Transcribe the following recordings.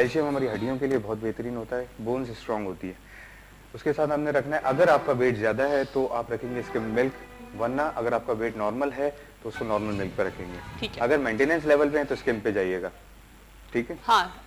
Calcium हमारी हड्डियों के लिए बहुत बेहतरीन होता है, बोन्स स्ट्रांग होती है। उसके साथ हमने रखना है, अगर आपका वेट ज़्यादा है तो आप रखेंगे स्किम मिल्क, वरना अगर आपका वेट नॉर्मल है तो उसको नॉर्मल मिल्क पे रखेंगे। ठीक है। अगर मेंटेनेंस लेवल पे है तो स्किम पे जाइएगा। ठीक है। हाँ,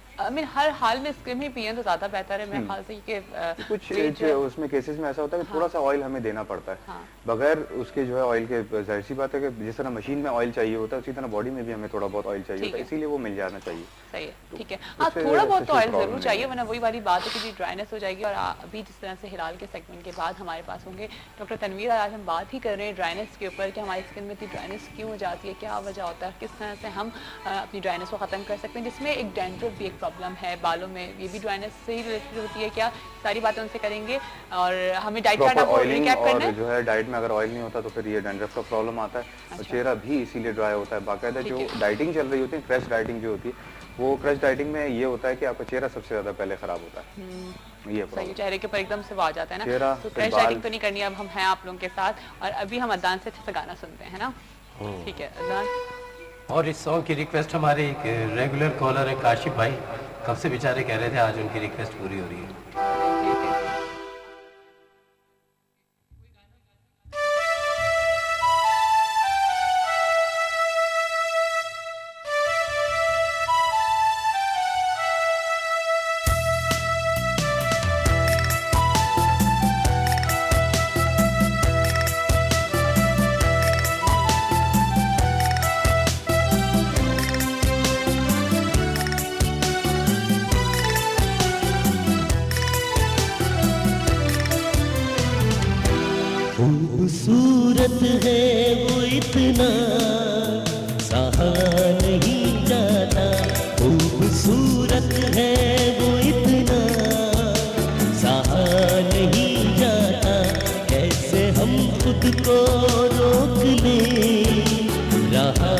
हर हाल में स्किम ही पिए तो ज्यादा बेहतर है मेरे ख्याल से, कि कुछ उसमें केसेस में ऐसा होता है कि थोड़ा सा ऑयल हमें देना पड़ता है। हाँ। बगैर उसके जो है ऑयल के, जाहिर सी बात है कि जिस तरह मशीन में ऑयल चाहिए होता है उसी तरह बॉडी में भी हमें थोड़ा बहुत ऑयल चाहिए होता है, इसीलिए वो मिल जाना चाहिए। सही है, ठीक है। हाँ, थोड़ा बहुत तो ऑयल जरूर चाहिए, वरना वही वाली बात है कि ड्राइनेस हो जाएगी। और अभी जिस तरह से हिलाल के सेगमेंट के बाद हमारे पास होंगे डॉक्टर तनवीर, आज हम बात ही कर रहे हैं ड्राइनेस के ऊपर कि हमारी स्किन में इतनी ड्राइनेस क्यों हो जाती है, क्या वजह होता है, किस तरह से हम अपनी ड्राइनेस को ख़त्म कर सकते हैं। जिसमें एक डैंड्रफ भी एक प्रॉब्लम है बालों में, ये भी ड्राइनेस से ही रिलेटेड होती है क्या? सारी बातें उनसे करेंगे। और हमें डाइट चार्ट आपको रिकैप करना है। जो है डाइट में अगर ऑयल नहीं होता तो फिर ये डैंड्रफ का प्रॉब्लम आता है। और चेहरा भी इसीलिए ड्राई होता है। बाकायदा जो डाइटिंग चल रही होती है, क्रश डाइटिंग जो होती है, वो क्रश डाइटिंग में ये होता है कि आपका चेहरा सबसे ज्यादा पहले खराब होता है। ये सही, चेहरे के ऊपर एकदम से वो आ जाता है ना। चेहरा, तो क्रश डाइटिंग तो नहीं करनी। अब हम हैं आप लोगों के साथ, और अभी हम अदनान से अच्छा गाना सुनते हैं ना। ठीक है अदनान। और इस सॉन्ग की रिक्वेस्ट हमारे एक रेगुलर कॉलर है काशिफ भाई, कब से बेचारे कह रहे थे, आज उनकी रिक्वेस्ट पूरी हो रही है। खूबसूरत है वो इतना सहा नहीं जाता, खूबसूरत है वो इतना सहा नहीं जाता, कैसे हम खुद को रोक ले रहा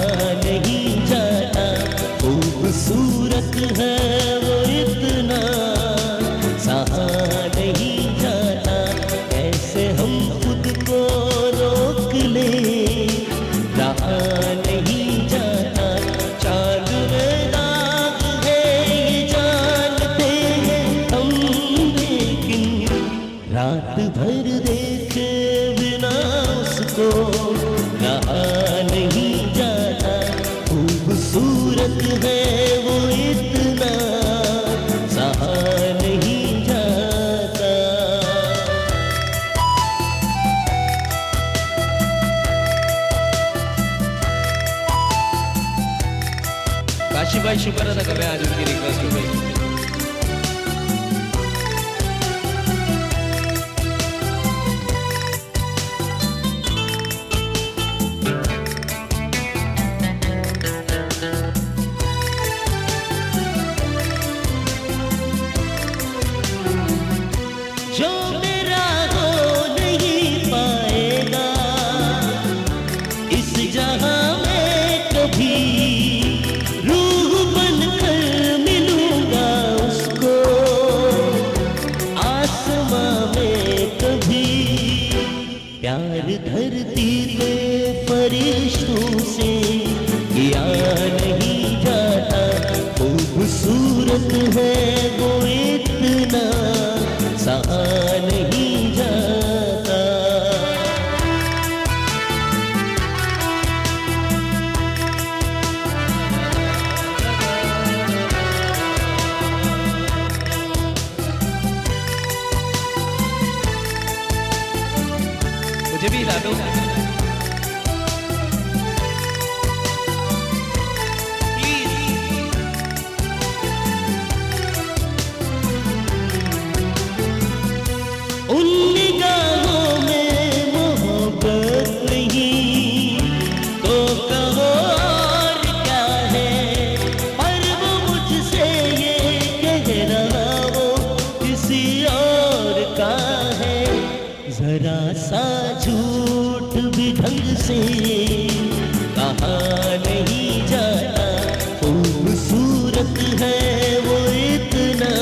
नहीं जाता, खूबसूरत है वो इतना सहा नहीं जाता, कैसे हम को रोक ले रहा नहीं जाता, चांद में दाग है ये जानते हैं हम, लेकिन रात भर देखे बिना उसको रहा नहीं जाता, खूबसूरत है वो इतना सहा नहीं जाता। काशिफ भाई शुक्र अदा कर रहे हैं आज उनकी रिक्वेस्ट हो गई। जो मेरा हो नहीं पाएगा इस जहां में कभी, रूह बनकर मिलूंगा उसको आसमां में कभी, प्यार धरती पे फरिश्तों से किया नहीं जाता, खूबसूरत है वो इतना सहा नहीं जाता। मुझे भी हिला दो। उन निगाहों में मोहब्बत नहीं तो कहो और क्या है, पर वो मुझसे ये कह रहा वो किसी और का है, जरा सा झूठ भी ढंग से कहा नहीं जाता, खूबसूरत है वो इतना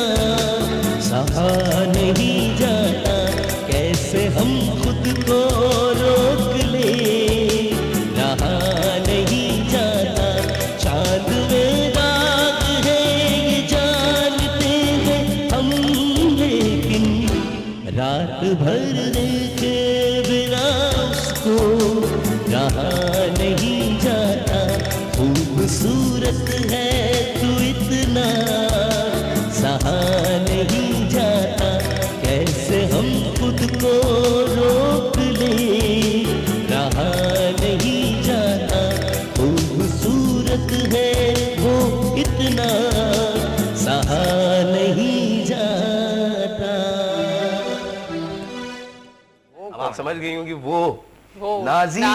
सहा नहीं जाता, कैसे हम खुद को रोक ले रहा नहीं जाता, चांद में दाग है ये जान भरने के बिना उसको रहा नहीं जाता। खूबसूरत है तू इतना सहा नहीं जाता। कैसे हम खुद को रोक ले, रहा नहीं जाता। खूबसूरत है वो इतना सहा नहीं जाता। अब आप समझ गई होंगी वो नाजिया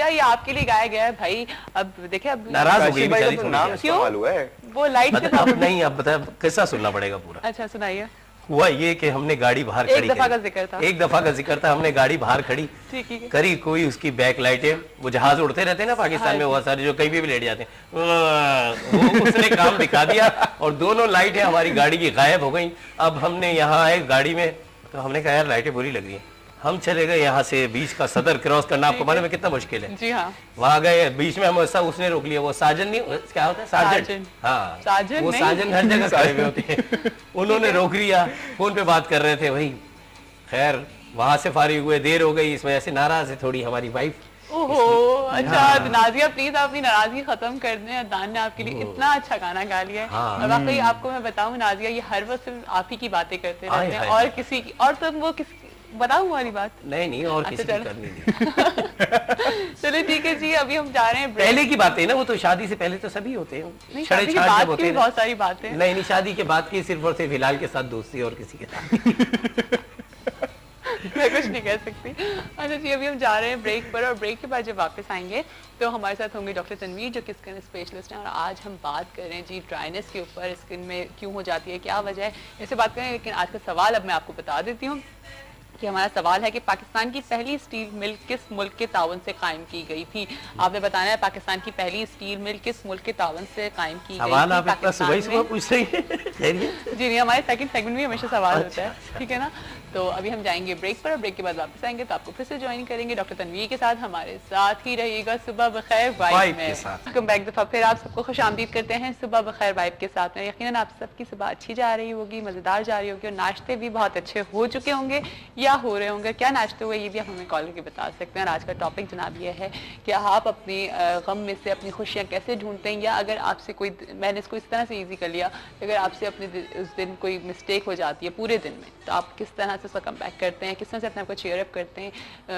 ये आपके लिए गाया गया है भाई। अब देखिए, अब नाराज हो गई बेचारी, तो नाम इस्तेमाल हुआ है वो लाइट के अब नहीं, अब बता किस्सा सुनना पड़ेगा पूरा। अच्छा सुनाइए। हुआ ये कि हमने गाड़ी बाहर खड़ी एक दफा का जिक्र था, एक दफा का जिक्र था। हमने गाड़ी बाहर खड़ी ठीक है, करी, कोई उसकी बैक लाइटें, वो जहाज उड़ते रहते हैं ना पाकिस्तान में बहुत सारे, जो कहीं भी लेट जाते हैं, वो उसने काम दिखा दिया और दोनों लाइटें हमारी गाड़ी की गायब हो गई। अब हमने यहाँ आए गाड़ी में, तो हमने कहा यार लाइटें बुरी लग रही हैं। हम चले गए यहाँ से, बीच का सदर क्रॉस करना आपको मालूम है कितना मुश्किल है। जी हाँ। वहां गए, बीच में हम ऐसा, उसने रोक लिया, वो साजन नहीं, क्या होता है साजन, हाँ साजन वो साजन हर जगह खड़े हुए होते हैं। उन्होंने रोक लिया, फोन पे बात कर रहे थे भाई। खैर वहां से फारिग हुए, देर हो गई, इस वजह से नाराज है थोड़ी हमारी वाइफ। ओहो अच्छा, नाजिया प्लीज अपनी नाराजगी खत्म कर दें। अदनान ने आपके लिए इतना अच्छा गाना गा लिया है। हाँ। और वाकई आपको मैं बताऊं नाजिया, ये हर वक्त सिर्फ आप ही की बातें करते रहते हैं और किसी की, और तुम वो किस बताऊं वाली बात नहीं और किसी की करनी नहीं। चलिए ठीक है जी, अभी हम जा रहे हैं पहले की बातें ना, वो तो शादी से पहले तो सभी होते हैं, शादी के बाद की बहुत सारी बातें। नहीं शादी के बाद की सिर्फ और सिर्फ हिलाल के साथ दोस्ती और किसी के साथ मैं कुछ नहीं कह सकती। अच्छा जी, अभी हम जा रहे हैं ब्रेक पर, और ब्रेक के बाद जब वापस आएंगे तो हमारे साथ होंगे डॉक्टर तनवीर, जो कि स्किन स्पेशलिस्ट हैं, और आज हम बात कर रहे हैं जी ड्राइनेस के ऊपर, स्किन में क्यों हो जाती है, क्या वजह है, इससे बात करें। लेकिन आज का सवाल अब मैं आपको बता देती हूँ कि हमारा सवाल है कि पाकिस्तान की पहली स्टील मिल किस मुल्क के तावन से कायम की गई थी। आपने बताना है पाकिस्तान की पहली स्टील मिल किस मुल्क के तावन से कायम की गई थी। सवाल आप इतना सुबह पूछ रही हैं? जी नहीं, हमारे सेकंड सेगमेंट में हमेशा सवाल होता है, ठीक है ना। तो अभी हम जाएंगे ब्रेक पर, और ब्रेक के बाद वापस आएंगे तो आपको फिर से ज्वाइन करेंगे डॉक्टर तनवीर के साथ। हमारे साथ ही रहिएगा सुबह बखैर वाइब में। वेलकम बैक दफा फिर आप सबको खुशामदीद करते हैं सुबह बखैर वाइब के साथ में। यकीनन आप सबकी सुबह अच्छी जा रही होगी, मजेदार जा रही होगी, और नाश्ते भी बहुत अच्छे हो चुके होंगे या हो रहे होंगे। क्या नाश्ते हुए ये भी आप हमें कॉल करके बता सकते हैं। और आज का टॉपिक जनाब ये है कि आप अपनी गम में से अपनी खुशियाँ कैसे ढूंढते हैं, या अगर आपसे कोई, मैंने इसको इस तरह से ईजी कर लिया, अगर आपसे अपने उस दिन कोई मिस्टेक हो जाती है पूरे दिन में, तो आप किस तरह से उसका कम बैक करते हैं, किस तरह से अपने आप को चेयर अप करते हैं।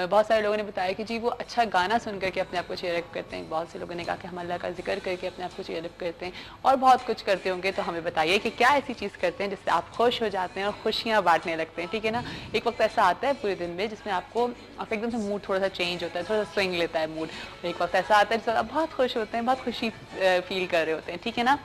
बहुत सारे लोगों ने बताया कि जी वो अच्छा गाना सुन करके अपने आप को चेयर अप करते हैं, बहुत से लोगों ने कहा कि हम अल्लाह का जिक्र करके अपने आप को चेयर अप करते हैं, और बहुत कुछ करते होंगे। तो हमें बताइए कि क्या ऐसी चीज़ करते हैं जिससे आप खुश हो जाते हैं और खुशियाँ बांटने लगते हैं, ठीक है ना। एक वक्त ऐसा आता है पूरे दिन में जिसमें आपका एकदम से मूड थोड़ा सा चेंज होता है, थोड़ा सा स्विंग लेता है मूड, और एक वक्त ऐसा आता है जिससे आप बहुत खुश होते हैं, बहुत खुशी फील कर रहे होते हैं, ठीक है ना।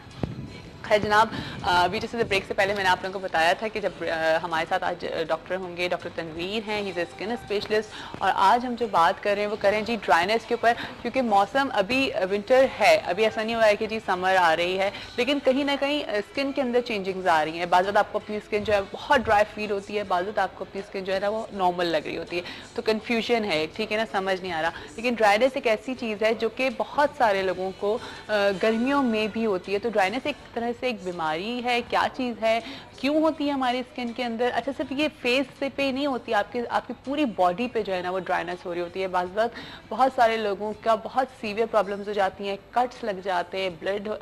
खैर जनाब, अभी जैसे ब्रेक से पहले मैंने आप लोगों को बताया था कि जब हमारे साथ आज डॉक्टर होंगे, डॉक्टर तनवीर हैं, he is a skin specialist, और आज हम जो बात कर रहे हैं वो करें जी ड्राइनेस के ऊपर। क्योंकि मौसम अभी विंटर है, अभी ऐसा नहीं हुआ है कि जी समर आ रही है, लेकिन कहीं ना कहीं स्किन के अंदर चेंजिंग्स आ रही हैं। बाद बात आपको अपनी स्किन जो है बहुत ड्राई फील होती है, बाद बात आपको अपनी स्किन जो है ना वो नॉर्मल लग रही होती है, तो कन्फ्यूजन है, ठीक है ना, समझ नहीं आ रहा। लेकिन ड्राइनेस एक ऐसी चीज़ है जो कि बहुत सारे लोगों को गर्मियों में भी होती है। तो ड्राइनेस एक तरह से एक बीमारी है, क्या चीज़ है, क्यों होती है हमारी स्किन के अंदर। अच्छा, सिर्फ ये फेस से पे नहीं होती, आपकी पूरी बॉडी पे जो है ना वो ड्राइनेस हो रही होती है। बहुत सारे लोगों का बहुत सीवियर प्रॉब्लम्स हो जाती हैं, कट्स लग जाते हैं,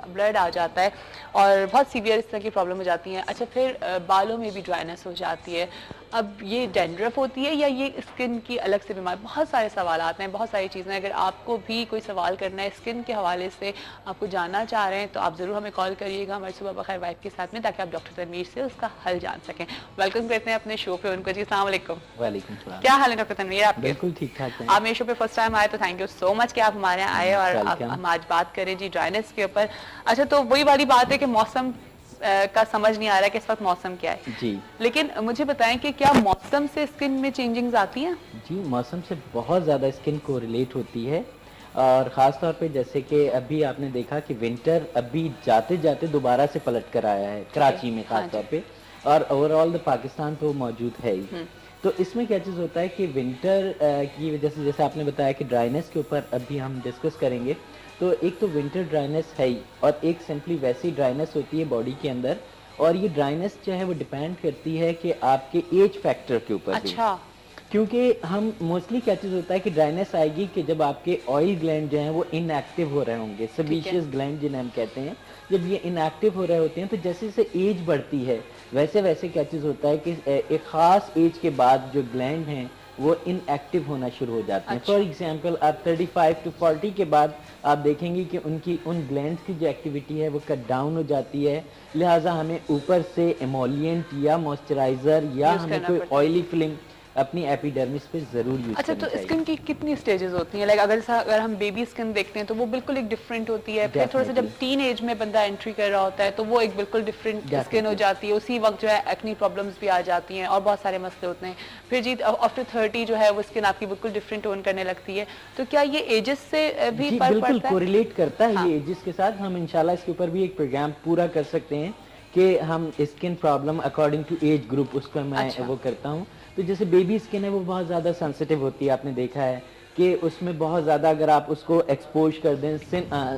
ब्लड आ जाता है, और बहुत सीवियर इस तरह की प्रॉब्लम हो जाती हैं। अच्छा, फिर बालों में भी ड्राइनेस हो जाती है। अब ये डैंड्रफ होती है या ये स्किन की अलग से बीमारी, बहुत सारे सवाल आते हैं, बहुत सारी चीज़ें। अगर आपको भी कोई सवाल करना है स्किन के हवाले से, आपको जानना चाह रहे हैं, तो आप ज़रूर हमें कॉल करिएगा हमारे सुबह बखैर वाइफ के साथ में, ताकि आप डॉक्टर तनवीर से उसका हल जान सकें। वेलकम करते हैं अपने शो पे उनको जी। अस्सलाम वालेकुम। वालेकुम सलाम। क्या हाल है डॉक्टर तनवीर आपके? बिल्कुल ठीक ठाक है। आप मेरे शो पे फर्स्ट टाइम आए तो थैंक यू सो मच कि आप हमारे यहाँ आए, और हम आज बात करें जी ड्राइनेस के ऊपर। अच्छा, तो वही वाली बात है कि मौसम का समझ नहीं आ रहा है कि इस वक्त मौसम क्या है जी, लेकिन मुझे बताएं कि क्या मौसम से स्किन में चेंजिंग्स आती हैं? जी, मौसम से बहुत ज़्यादा स्किन को रिलेट होती है, और ख़ास तौर पे जैसे कि अभी आपने देखा कि विंटर अभी जाते जाते दोबारा से पलट कर आया है कराची में ख़ास तौर पे, और ओवरऑल पाकिस्तान तो मौजूद है ही। तो इसमें क्या चीज़ होता है कि विंटर की वजह से, जैसे आपने बताया कि ड्राइनेस के ऊपर अभी हम डिस्कस करेंगे, तो एक तो विंटर ड्राइनेस है ही, और एक सिंपली वैसी ड्राइनेस होती है बॉडी के अंदर और ये ड्राइनेस जो है वो डिपेंड करती है कि आपके एज फैक्टर के ऊपर भी। अच्छा, क्योंकि हम मोस्टली क्या चीज़ होता है कि ड्राइनेस आएगी कि जब आपके ऑयल ग्लैंड जो हैं वो इनएक्टिव हो रहे होंगे, सेबेशियस ग्लैंड जिन्हें हम कहते हैं, जब ये इनएक्टिव हो रहे होते हैं तो जैसे जैसे एज बढ़ती है वैसे वैसे क्या चीज़ होता है कि एक ख़ास एज के बाद जो ग्लैंड हैं वो इनएक्टिव होना शुरू हो जाते हैं। फॉर एग्जांपल आप 35 to 40 के बाद आप देखेंगे कि उनकी उन ग्लैंड्स की जो एक्टिविटी है वो कट डाउन हो जाती है, लिहाजा हमें ऊपर से एमोलिएंट या मॉइस्चराइजर या हमें कोई ऑयली फिल्म अपनी एपिडर्मिस पे जरूर यूज अच्छा, तो स्किन की कितनी स्टेजेस होती हैं? लाइक अगर हम बेबी स्किन देखते हैं तो वो बिल्कुल एक डिफरेंट होती है, फिर थोड़ा सा जब टीन एज में बंदा एंट्री कर रहा होता है तो वो एक बिल्कुल डिफरेंट स्किन हो जाती है, उसी वक्त जो है एक्नी प्रॉब्लम्स भी आ जाती हैं और बहुत सारे मसले होते हैं। फिर जी आफ्टर 30 जो है वो स्किन आपकी बिल्कुल डिफरेंट टोन करने लगती है। तो क्या ये एजेस से भी फर्क बिल्कुल पड़ता है? कोरिलेट करता है ये एजेस के साथ। हम इंशाल्लाह इसके ऊपर भी एक प्रोग्राम पूरा कर सकते हैं कि हम skin problem according to age group उसको मैं वो करता हूँ। तो जैसे बेबी स्किन है वो बहुत ज़्यादा सेंसिटिव होती है, आपने देखा है कि उसमें बहुत ज़्यादा अगर आप उसको एक्सपोज कर दें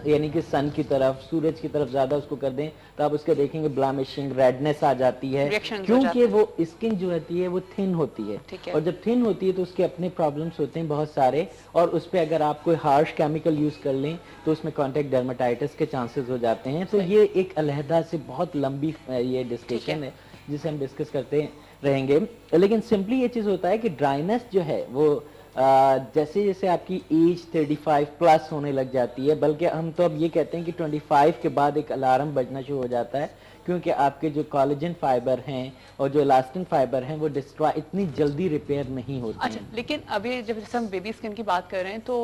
यानी कि सन की तरफ, सूरज की तरफ ज़्यादा उसको कर दें तो आप उसके देखेंगे ब्लैमिशिंग, रेडनेस आ जाती है, क्योंकि वो स्किन जो होती है वो थिन होती है। और जब थिन होती है तो उसके अपने प्रॉब्लम्स होते हैं बहुत सारे, और उस पर अगर आप कोई हार्श केमिकल यूज़ कर लें तो उसमें कॉन्टैक्ट डर्माटाइटिस के चांसेस हो जाते हैं। तो ये एक अलहदा से बहुत लंबी ये डिस्कशन है जिसे हम डिस्कस करते रहेंगे। लेकिन सिंपली ये चीज़ होता है कि ड्राइनेस जो है वो जैसे जैसे आपकी एज 35 प्लस होने लग जाती है, बल्कि हम तो अब ये कहते हैं कि 25 के बाद एक अलार्म बजना शुरू हो जाता है, क्योंकि आपके जो कोलेजन फाइबर हैं और जो इलास्टिन फाइबर हैं वो डिस्ट्रॉय इतनी जल्दी रिपेयर नहीं होते अच्छा, हैं। लेकिन अभी जब जैसे हम बेबी स्किन की बात कर रहे हैं तो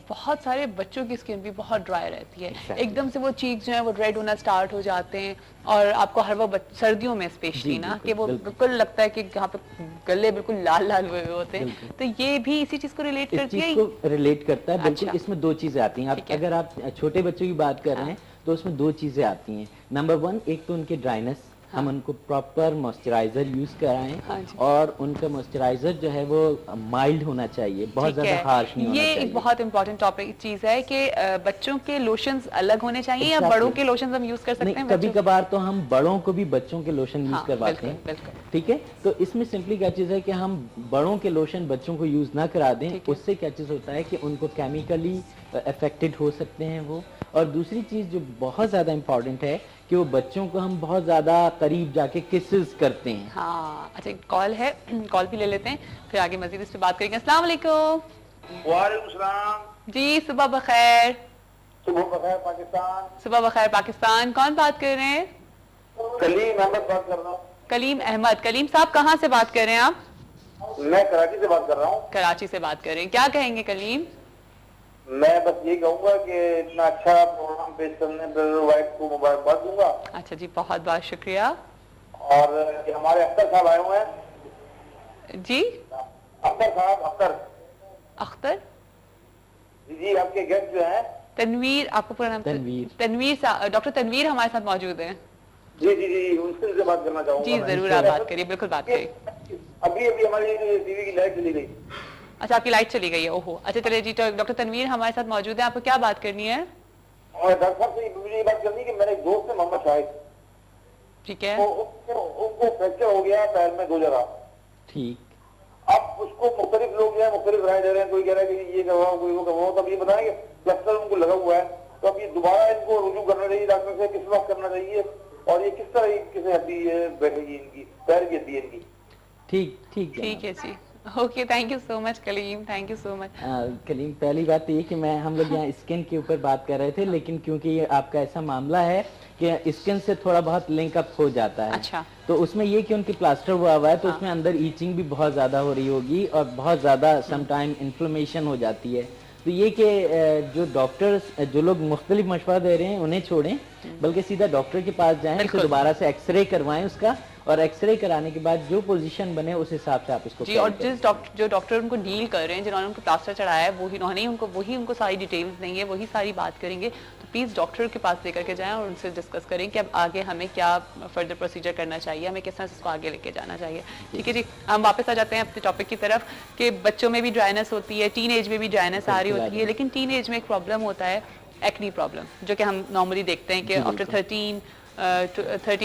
बहुत सारे बच्चों की स्किन भी बहुत ड्राई रहती है। एकदम से वो चीक जो है वो रेड होना स्टार्ट हो जाते हैं और आपको हर वो सर्दियों में स्पेशली ना कि वो बिल्कुल लगता है कि यहाँ पे गले बिल्कुल लाल लाल हुए होते हैं। तो ये भी इसी चीज को रिलेट करती है? को रिलेट करता है बिल्कुल। इसमें दो चीजें आती हैं। अगर आप छोटे बच्चों की बात कर रहे हैं तो उसमें दो चीजें आती हैं। नंबर 1, एक तो उनके ड्राइनेस, हम उनको प्रॉपर मॉइस्चराइजर यूज कराएं और उनका मॉइस्चराइजर जो है वो माइल्ड होना चाहिए, बहुत ज्यादा हार्श नहीं होना चाहिए। ये एक बहुत इंपॉर्टेंट टॉपिक चीज है कि बच्चों के लोशंस अलग होने चाहिए या बड़ों के लोशंस हम यूज कर सकते हैं? कभी कभार तो हम बड़ों को भी बच्चों के लोशन यूज करवाते हैं, ठीक है। तो इसमें सिंपली क्या चीज है कि हम बड़ों के लोशन बच्चों को यूज ना करा दें, उससे क्या चीज होता है कि उनको केमिकली अफेक्टेड हो सकते हैं वो। और दूसरी चीज जो बहुत ज्यादा इंपॉर्टेंट है कि वो बच्चों को हम बहुत ज्यादा करीब जाके किसेस करते हैं। हाँ, अच्छा, कॉल है, कॉल भी ले लेते हैं फिर आगे मजीद इस पे बात करेंगे। अस्सलाम वालेकुम। वालेकुम सलाम जी, सुबह बखैर। सुबह बखैर पाकिस्तान। सुबह बखैर पाकिस्तान। कौन बात कर रहे हैं? कलीम अहमद बात कर रहा हूँ। कलीम अहमद। कलीम साहब कहाँ से बात कर रहे हैं आप? मैं कराची से बात कर रहा हूँ। कराची से बात कर रहे हैं, क्या कहेंगे कलीम? मैं बस ये कहूंगा कि इतना अच्छा प्रोग्राम पेश करने पर वाइफ को मुबारकबाद दूंगा। अच्छा जी, बहुत बहुत शुक्रिया। और ये हमारे अख्तर साहब आए हुए हैं। जी, अख्तर साहब, अख्तर जी, आपके गेस्ट जो हैं तनवीर, आपको पूरा नाम? तनवीर साहब, डॉक्टर तनवीर हमारे साथ मौजूद हैं। जी जी जी, उनसे बात करना चाहूंगा। जी जरूर, आप बात करिए, बिल्कुल बात करिए। अभी अभी हमारी टीवी की लाइट चली गई। अच्छा, आपकी लाइट चली गई है? ओहो, अच्छा चलिए जी, डॉक्टर तनवीर हमारे साथ मौजूद है, आपको क्या बात करनी है? और डॉक्टर साहब से मुझे ये बात करनी है कि मेरे एक दोस्त है मोहम्मद शाहिद, ठीक है, उनको फ्रैक्चर हो गया पैर में 2 जगह। ठीक। अब उसको मुख्तलिफ लोग जो है मुख्तलिफ राय दे रहे हैं, कोई कह रहा है कि ये करवाओ, कोई वो करवाओ। तब ये बताएंगे प्लास्टर उनको लगा हुआ है, तो अब ये दोबारा इनको रुजू करना चाहिए डॉक्टर से, किस वक्त करना चाहिए और ये किस तरह किसी हड्डी बैठेगी इनकी, पैर की हड्डी इनकी? ठीक है जी, okay, thank you so much Kaleem, thank you so much. Kaleem, पहली बात तो ये कि हम लोग यहाँ स्किन के ऊपर बात कर रहे थे, लेकिन क्योंकि ये आपका ऐसा मामला है कि स्किन से थोड़ा बहुत लिंक अप हो जाता है। अच्छा। तो उसमें ये कि उनकी प्लास्टर हुआ है तो उसमें अंदर ईचिंग भी बहुत ज्यादा हो रही होगी और बहुत ज्यादा समटाइम इन्फ्लेमेशन हो जाती है। तो ये कि जो डॉक्टर्स, जो लोग मुख्तलिफ मशवरा दे रहे हैं उन्हें छोड़ें, बल्कि सीधा डॉक्टर के पास जाएं, उसको दोबारा से एक्सरे करवाएं उसका, और एक्सरे कराने के बाद जो पोजीशन बने उस हिसाब से आप इसको जी। और जो डॉक्टर उनको डील कर रहे हैं, जिन्होंने उनको प्लास्टर चढ़ाया है, वही उनको सारी डिटेल्स देंगे, वही सारी बात करेंगे। तो प्लीज डॉक्टर के पास लेकर के जाएं और उनसे डिस्कस करें कि अब आगे हमें क्या फर्दर प्रोसीजर करना चाहिए, हमें किस तरह से इसको आगे लेके जाना चाहिए। ठीक है जी, हम वापस आ जाते हैं अपने टॉपिक की तरफ कि बच्चों में भी ड्राइनेस होती है, टीन एज में भी ड्राइनेस आ रही होती है, लेकिन टीन एज में एक प्रॉब्लम होता है एक्नी प्रॉब्लम, जो कि हम नॉर्मली देखते हैं कि आफ्टर 13